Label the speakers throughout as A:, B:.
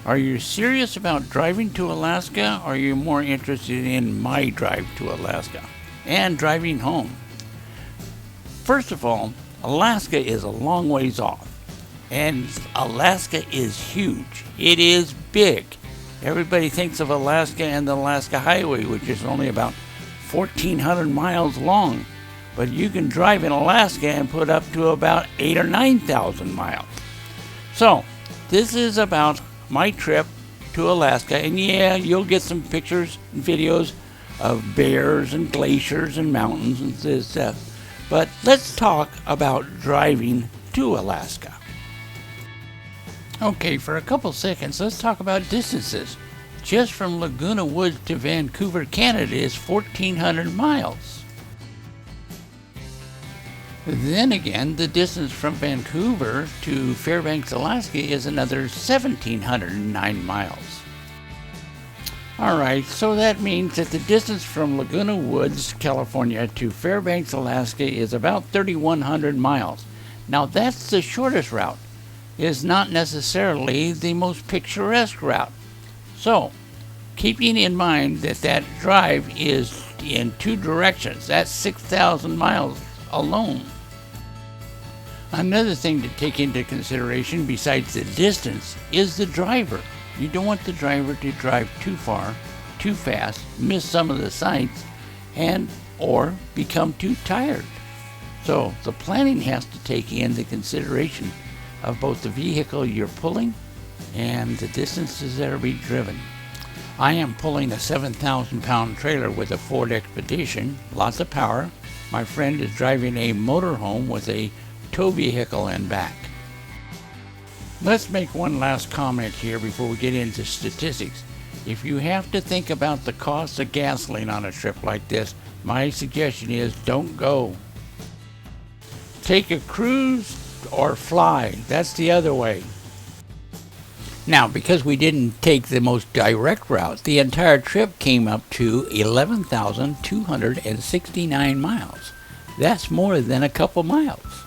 A: Are you serious about driving to Alaska, or are you more interested in my drive to Alaska and driving home? First of all, Alaska is a long ways off, and Alaska is huge. It is big. Everybody thinks of Alaska and the Alaska Highway, which is only about 1,400 miles long, but you can drive in Alaska and put up to about 8,000 or 9,000 miles. So, this is about my trip to Alaska, and yeah, you'll get some pictures and videos of bears and glaciers and mountains and this stuff. But let's talk about driving to Alaska. Okay, for a couple seconds, let's talk about distances. Just from Laguna Woods to Vancouver, Canada is 1,400 miles. Then again, the distance from Vancouver to Fairbanks, Alaska is another 1,709 miles. Alright, so that means that the distance from Laguna Woods, California to Fairbanks, Alaska is about 3,100 miles. Now that's the shortest route. It is not necessarily the most picturesque route. So, keeping in mind that that drive is in two directions, that's 6,000 miles alone. Another thing to take into consideration besides the distance is the driver. You don't want the driver to drive too far, too fast, miss some of the sights, and or become too tired. So the planning has to take into consideration of both the vehicle you're pulling and the distances that are being driven. I am pulling a 7,000-pound trailer with a Ford Expedition, lots of power. My friend is driving a motorhome with a tow vehicle and back. Let's make one last comment here before we get into statistics. If you have to think about the cost of gasoline on a trip like this, my suggestion is don't go. Take a cruise or fly. That's the other way. Now, because we didn't take the most direct route, the entire trip came up to 11,269 miles. That's more than a couple miles.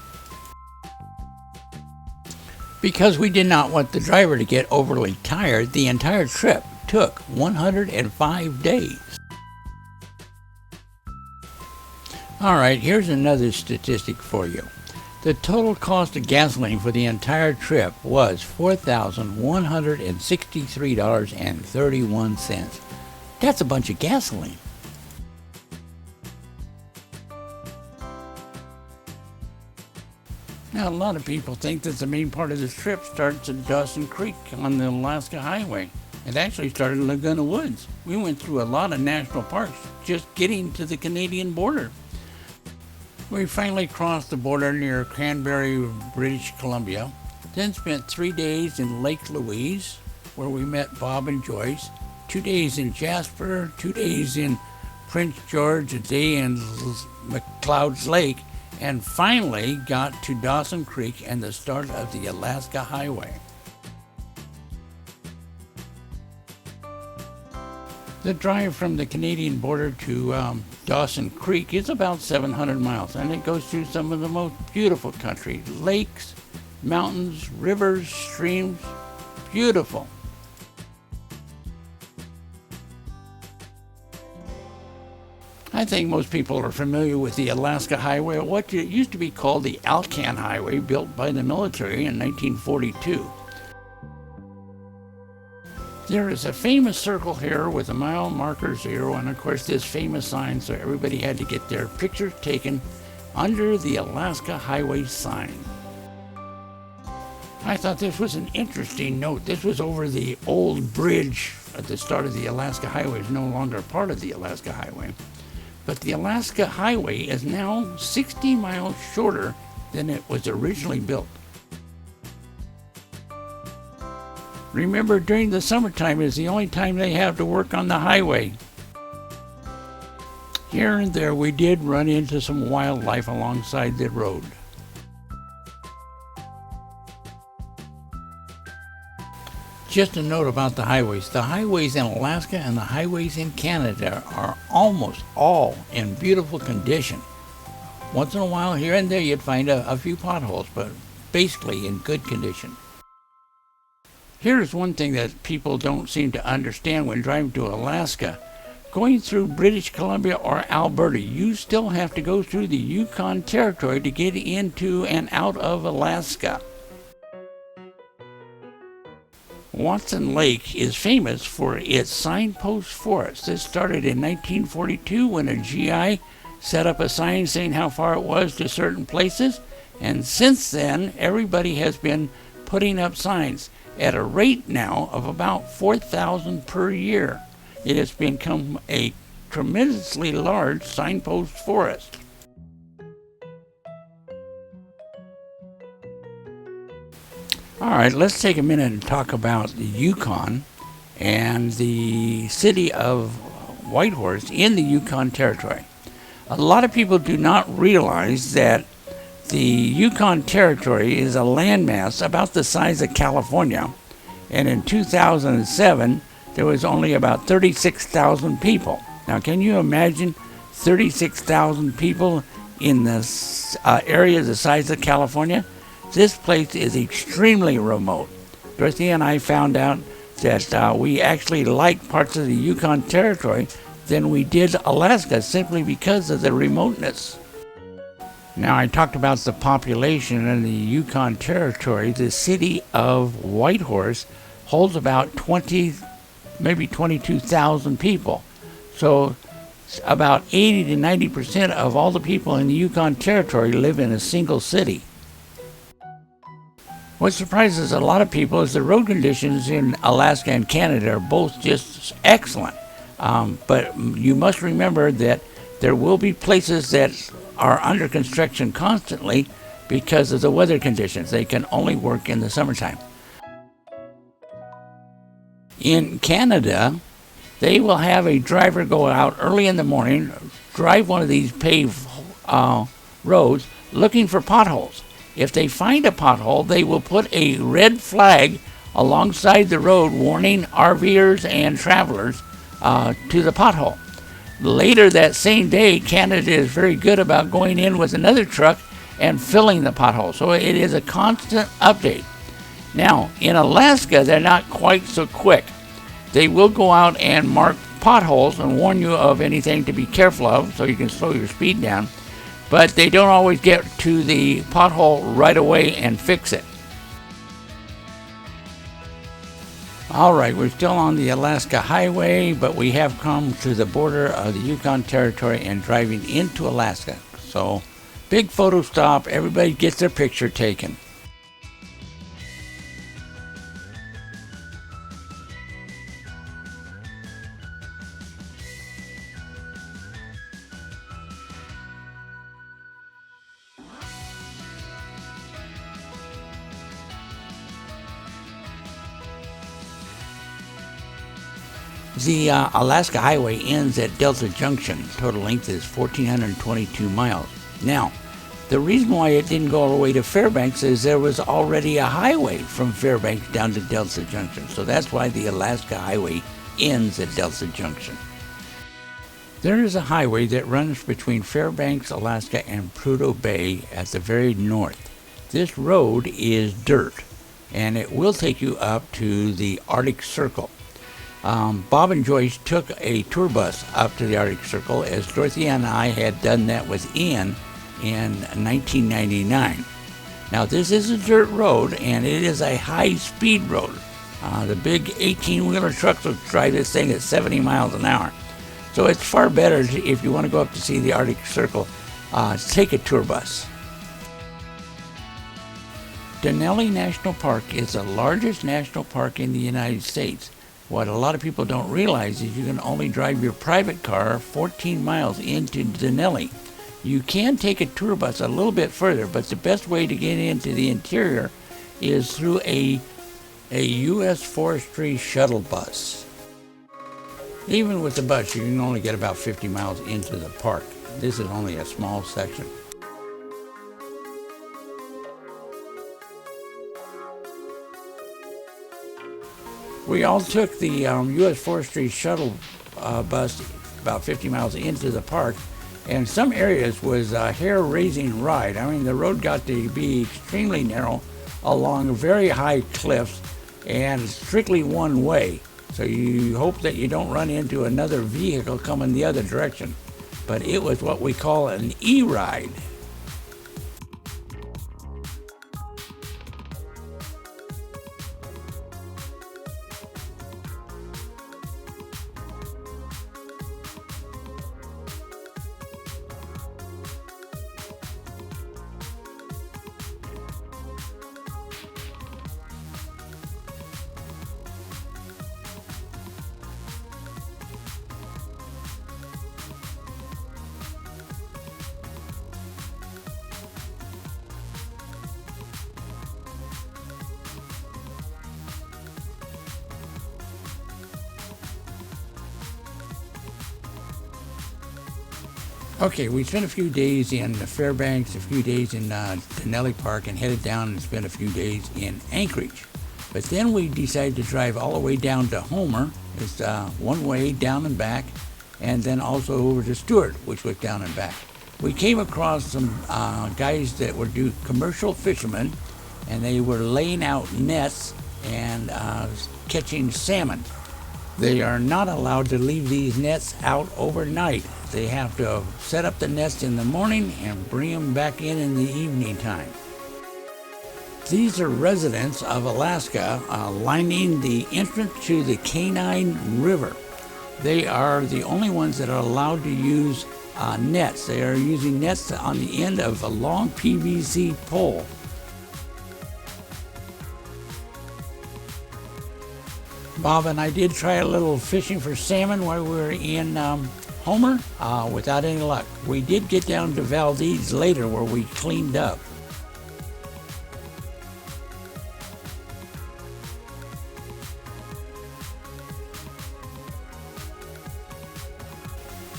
A: Because we did not want the driver to get overly tired, the entire trip took 105 days. Alright, here's another statistic for you. The total cost of gasoline for the entire trip was $4,163.31. That's a bunch of gasoline. Now, a lot of people think that the main part of this trip starts at Dawson Creek on the Alaska Highway. It actually started in Laguna Woods. We went through a lot of national parks just getting to the Canadian border. We finally crossed the border near Cranberry, British Columbia, then spent 3 days in Lake Louise, where we met Bob and Joyce, 2 days in Jasper, 2 days in Prince George, a day in McLeod's Lake, and finally got to Dawson Creek and the start of the Alaska Highway. The drive from the Canadian border to Dawson Creek is about 700 miles, and it goes through some of the most beautiful country. Lakes, mountains, rivers, streams, beautiful. I think most people are familiar with the Alaska Highway, or what used to be called the Alcan Highway, built by the military in 1942. There is a famous circle here with a mile marker 0, and of course this famous sign, so everybody had to get their pictures taken under the Alaska Highway sign. I thought this was an interesting note. This was over the old bridge at the start of the Alaska Highway. It's no longer part of the Alaska Highway. But the Alaska Highway is now 60 miles shorter than it was originally built. Remember, during the summertime is the only time they have to work on the highway. Here and there we did run into some wildlife alongside the road. Just a note about the highways. The highways in Alaska and the highways in Canada are almost all in beautiful condition. Once in a while, here and there, you'd find a few potholes, but basically in good condition. Here's one thing that people don't seem to understand when driving to Alaska. Going through British Columbia or Alberta, you still have to go through the Yukon Territory to get into and out of Alaska. Watson Lake is famous for its signpost forest. This started in 1942 when a GI set up a sign saying how far it was to certain places, and since then everybody has been putting up signs at a rate now of about 4,000 per year. It has become a tremendously large signpost forest. All right, let's take a minute and talk about the Yukon and the city of Whitehorse in the Yukon Territory. A lot of people do not realize that the Yukon Territory is a landmass about the size of California, and in 2007 there was only about 36,000 people. Now, can you imagine 36,000 people in this area the size of California? This place is extremely remote. Dorothy and I found out that we actually like parts of the Yukon Territory than we did Alaska simply because of the remoteness. Now, I talked about the population in the Yukon Territory. The city of Whitehorse holds about 20, maybe 22,000 people. So about 80 to 90% of all the people in the Yukon Territory live in a single city. What surprises a lot of people is the road conditions in Alaska and Canada are both just excellent. But you must remember that there will be places that are under construction constantly because of the weather conditions. They can only work in the summertime. In Canada, they will have a driver go out early in the morning, drive one of these paved roads looking for potholes. If they find a pothole, they will put a red flag alongside the road warning RVers and travelers to the pothole. Later that same day, Canada is very good about going in with another truck and filling the pothole. So it is a constant update. Now, in Alaska, they're not quite so quick. They will go out and mark potholes and warn you of anything to be careful of so you can slow your speed down. But they don't always get to the pothole right away and fix it. All right, we're still on the Alaska Highway, but we have come to the border of the Yukon Territory and driving into Alaska. So, big photo stop, everybody gets their picture taken. The Alaska Highway ends at Delta Junction. Total length is 1,422 miles. Now, the reason why it didn't go all the way to Fairbanks is there was already a highway from Fairbanks down to Delta Junction. So that's why the Alaska Highway ends at Delta Junction. There is a highway that runs between Fairbanks, Alaska and Prudhoe Bay at the very north. This road is dirt, and it will take you up to the Arctic Circle. Bob and Joyce took a tour bus up to the Arctic Circle, as Dorothy and I had done that with Ian in 1999. Now, this is a dirt road, and it is a high-speed road. The big 18-wheeler trucks will drive this thing at 70 miles an hour. So it's far better if you want to go up to see the Arctic Circle, take a tour bus. Denali National Park is the largest national park in the United States. What a lot of people don't realize is you can only drive your private car 14 miles into Denali. You can take a tour bus a little bit further, but the best way to get into the interior is through a U.S. Forestry shuttle bus. Even with the bus, you can only get about 50 miles into the park. This is only a small section. We all took the U.S. Forestry shuttle bus about 50 miles into the park, and some areas was a hair-raising ride. I mean, the road got to be extremely narrow along very high cliffs, and strictly one way. So you hope that you don't run into another vehicle coming the other direction. But it was what we call an e-ride. Okay, we spent a few days in Fairbanks, a few days in Denali Park, and headed down and spent a few days in Anchorage. But then we decided to drive all the way down to Homer. It's one way down and back, and then also over to Stewart, which was down and back. We came across some guys that were commercial fishermen, and they were laying out nets and catching salmon. They are not allowed to leave these nets out overnight. They have to set up the nets in the morning and bring them back in the evening time. These are residents of Alaska lining the entrance to the Canine River. They are the only ones that are allowed to use nets. They are using nets on the end of a long PVC pole. Bob and I did try a little fishing for salmon while we were in Homer without any luck. We did get down to Valdez later where we cleaned up.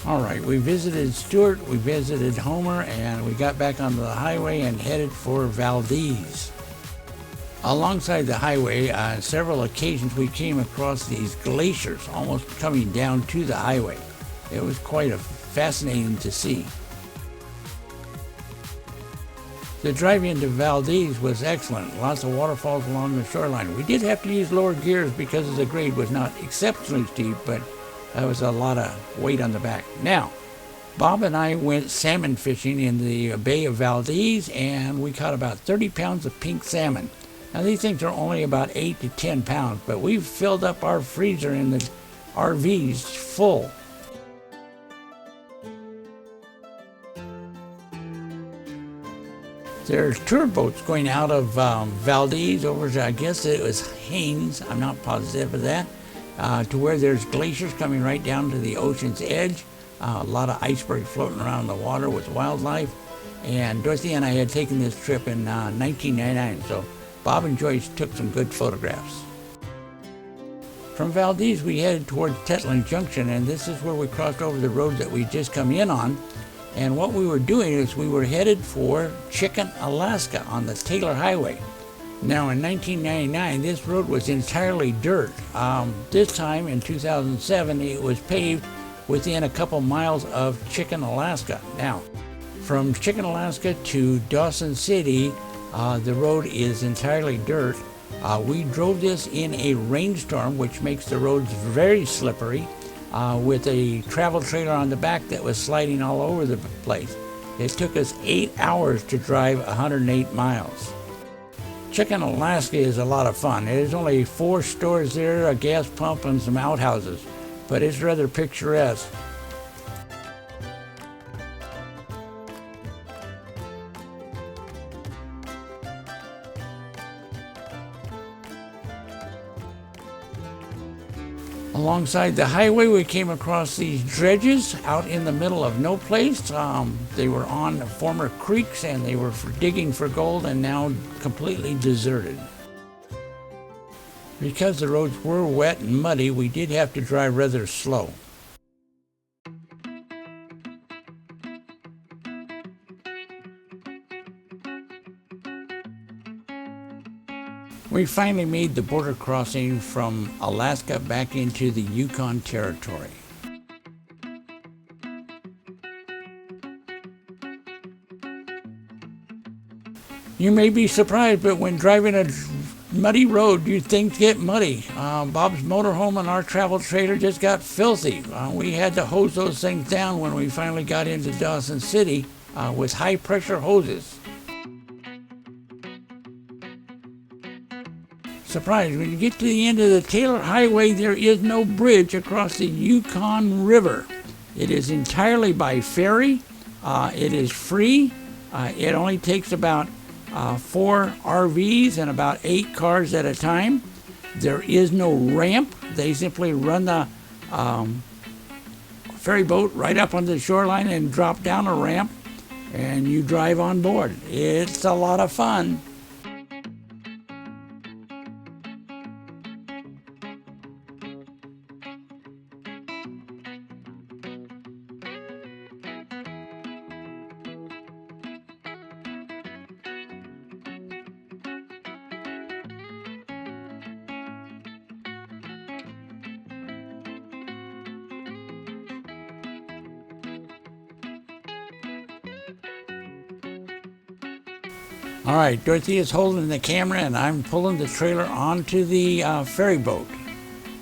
A: All right, we visited Stewart, we visited Homer, and we got back onto the highway and headed for Valdez. Alongside the highway, on several occasions we came across these glaciers almost coming down to the highway. It was quite fascinating to see. The drive into Valdez was excellent. Lots of waterfalls along the shoreline. We did have to use lower gears because the grade was not exceptionally steep, but that was a lot of weight on the back. Now, Bob and I went salmon fishing in the Bay of Valdez, and we caught about 30 pounds of pink salmon. Now these things are only about 8 to 10 pounds, but we've filled up our freezer in the RVs full. There's tour boats going out of Valdez over to, I guess it was Haines, I'm not positive of that, to where there's glaciers coming right down to the ocean's edge. A lot of icebergs floating around the water with wildlife. And Dorothy and I had taken this trip in 1999, so Bob and Joyce took some good photographs. From Valdez, we headed towards Tetland Junction, and this is where we crossed over the road that we just come in on. And what we were doing is we were headed for Chicken, Alaska on the Taylor Highway. Now in 1999, this road was entirely dirt. This time in 2007, it was paved within a couple miles of Chicken, Alaska. Now, from Chicken, Alaska to Dawson City, the road is entirely dirt. We drove this in a rainstorm, which makes the roads very slippery, with a travel trailer on the back that was sliding all over the place. It took us 8 hours to drive 108 miles. Chicken, Alaska is a lot of fun. There's only 4 stores there, a gas pump, and some outhouses, but it's rather picturesque. Alongside the highway, we came across these dredges out in the middle of no place. They were on former creeks and they were digging for gold and now completely deserted. Because the roads were wet and muddy, we did have to drive rather slow. We finally made the border crossing from Alaska back into the Yukon Territory. You may be surprised, but when driving a muddy road, things get muddy. Bob's motorhome and our travel trailer just got filthy. We had to hose those things down when we finally got into Dawson City with high pressure hoses. Surprise, when you get to the end of the Taylor Highway, there is no bridge across the Yukon River. It is entirely by ferry. It is free. It only takes about 4 RVs and about 8 cars at a time. There is no ramp. They simply run the ferry boat right up on the shoreline and drop down a ramp, and you drive on board. It's a lot of fun. All right, Dorothy is holding the camera and I'm pulling the trailer onto the ferry boat.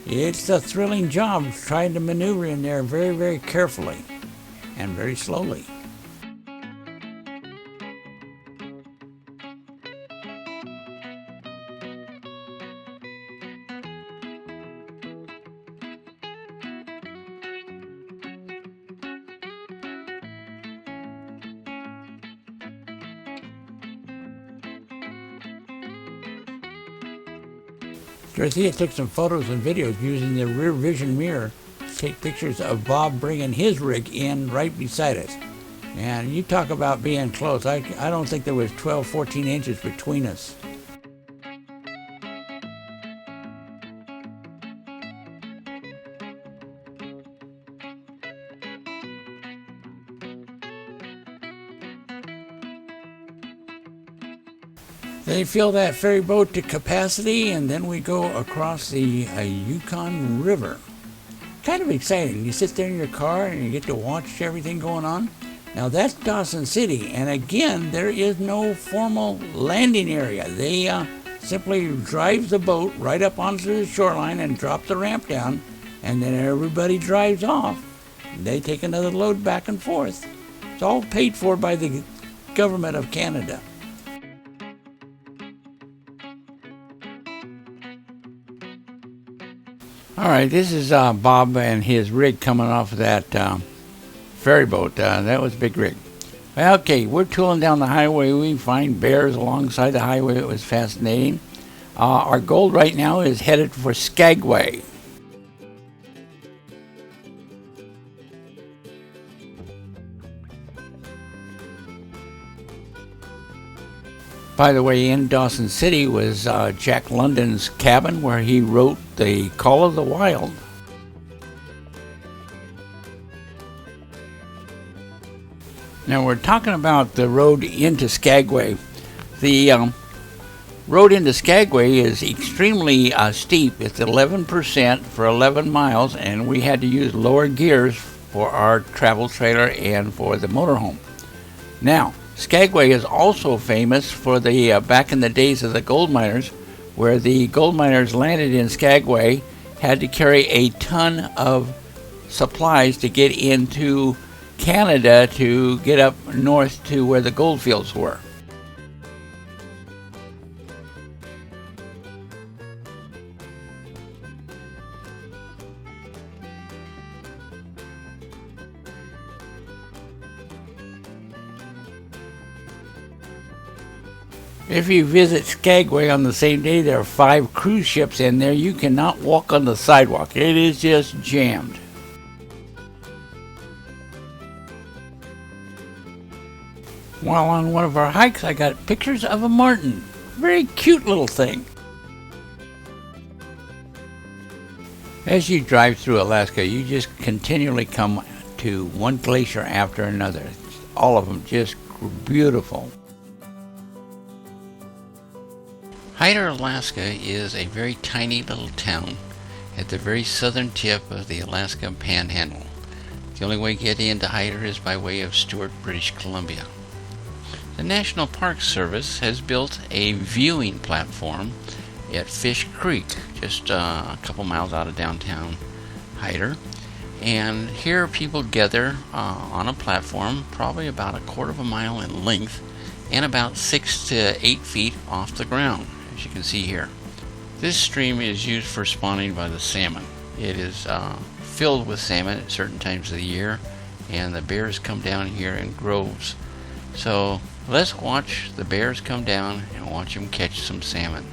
A: It's a thrilling job trying to maneuver in there very, very carefully and very slowly. Dorothea took some photos and videos using the rear vision mirror to take pictures of Bob bringing his rig in right beside us. And you talk about being close. I don't think there was 12, 14 inches between us. They fill that ferry boat to capacity, and then we go across the Yukon River. Kind of exciting. You sit there in your car and you get to watch everything going on. Now that's Dawson City, and again, there is no formal landing area. They simply drive the boat right up onto the shoreline and drop the ramp down, and then everybody drives off. They take another load back and forth. It's all paid for by the government of Canada. All right, this is Bob and his rig coming off of that ferry boat. That was a big rig. Okay, we're tooling down the highway. We find bears alongside the highway. It was fascinating. Our goal right now is headed for Skagway. By the way, in Dawson City was Jack London's cabin where he wrote The Call of the Wild. Now we're talking about the road into Skagway. The road into Skagway is extremely steep. It's 11% for 11 miles, and we had to use lower gears for our travel trailer and for the motorhome. Now, Skagway is also famous for the back in the days of the gold miners, where the gold miners landed in Skagway, had to carry a ton of supplies to get into Canada to get up north to where the gold fields were. If you visit Skagway on the same day, there are 5 cruise ships in there. You cannot walk on the sidewalk. It is just jammed. While on one of our hikes, I got pictures of a marten. Very cute little thing. As you drive through Alaska, you just continually come to one glacier after another. All of them just beautiful. Hyder, Alaska is a very tiny little town at the very southern tip of the Alaska Panhandle. The only way to get into Hyder is by way of Stewart, British Columbia. The National Park Service has built a viewing platform at Fish Creek, just a couple miles out of downtown Hyder. And here people gather on a platform probably about a quarter of a mile in length and about 6 to 8 feet off the ground, as you can see here. This stream is used for spawning by the salmon. It is filled with salmon at certain times of the year, and the bears come down here in groves. So let's watch the bears come down and watch them catch some salmon.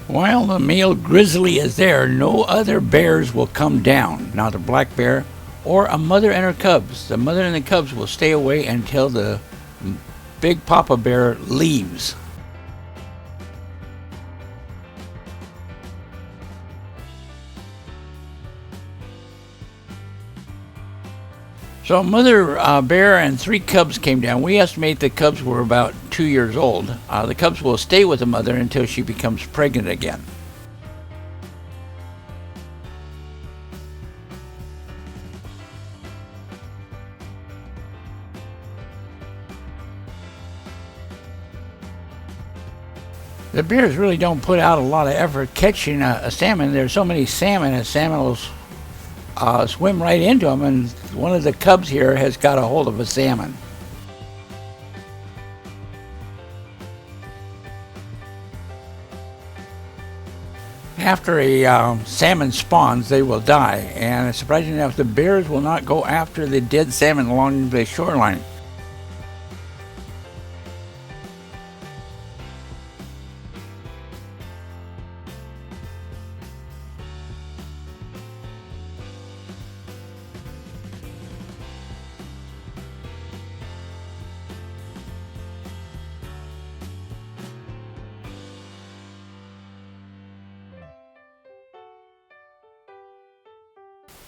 A: While the male grizzly is there, no other bears will come down. Not a black bear or a mother and her cubs. The mother and the cubs will stay away until the big papa bear leaves. So a mother bear and 3 cubs came down. We estimate the cubs were about 2 years old. The cubs will stay with the mother until she becomes pregnant again. The bears really don't put out a lot of effort catching a salmon. There's so many salmon, and salmon will swim right into them, and one of the cubs here has got a hold of a salmon. After a salmon spawns, they will die, and surprisingly enough, the bears will not go after the dead salmon along the shoreline.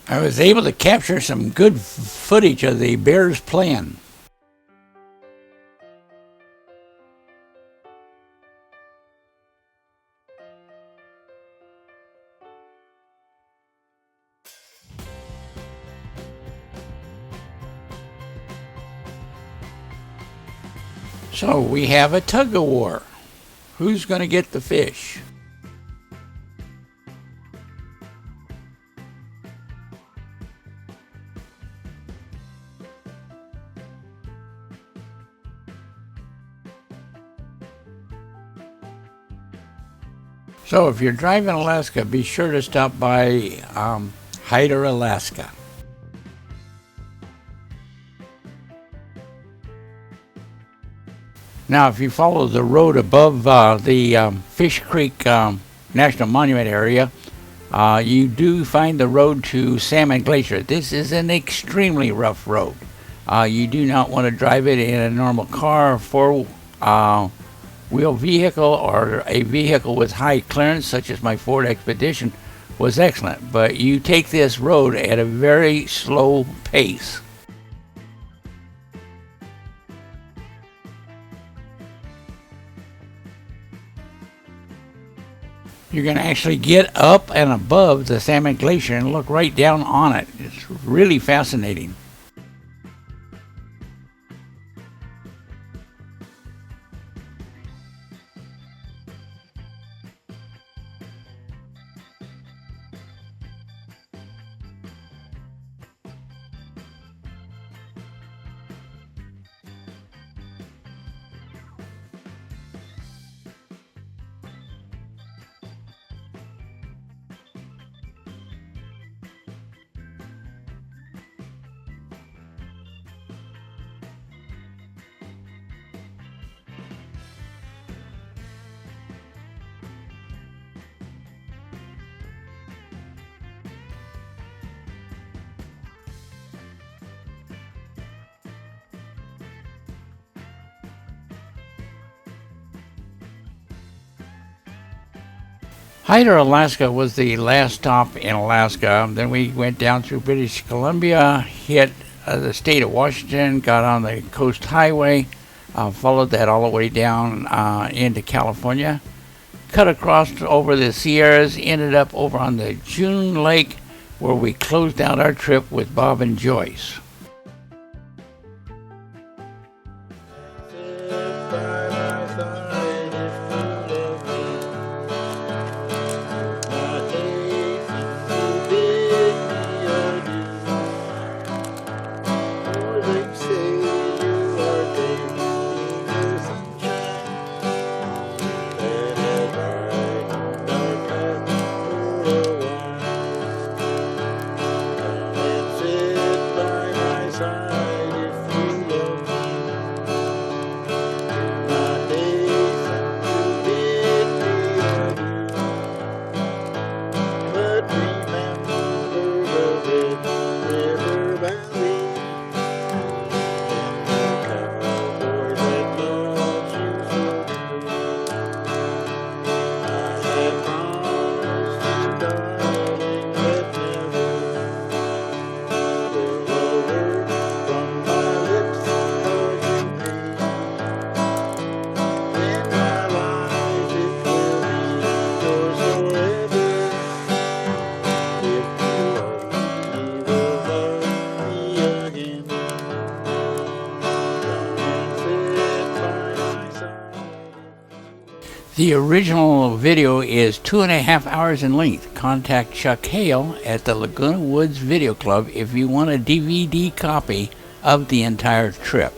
A: I was able to capture some good footage of the bears playing. So we have a tug of war. Who's going to get the fish? So if you're driving Alaska, be sure to stop by Hyder, Alaska. Now, if you follow the road above the Fish Creek National Monument area, you do find the road to Salmon Glacier. This is an extremely rough road. You do not want to drive it in a normal car, four-wheel vehicle, or a vehicle with high clearance, such as my Ford Expedition, was excellent. But you take this road at a very slow pace. You're going to actually get up and above the Salmon Glacier and look right down on it. It's really fascinating. Hyder, Alaska was the last stop in Alaska. Then we went down through British Columbia, hit the state of Washington, got on the Coast Highway, followed that all the way down into California, cut across over the Sierras, ended up over on the June Lake, where we closed out our trip with Bob and Joyce. The original video is 2.5 hours in length. Contact Chuck Hale at the Laguna Woods Video Club if you want a DVD copy of the entire trip.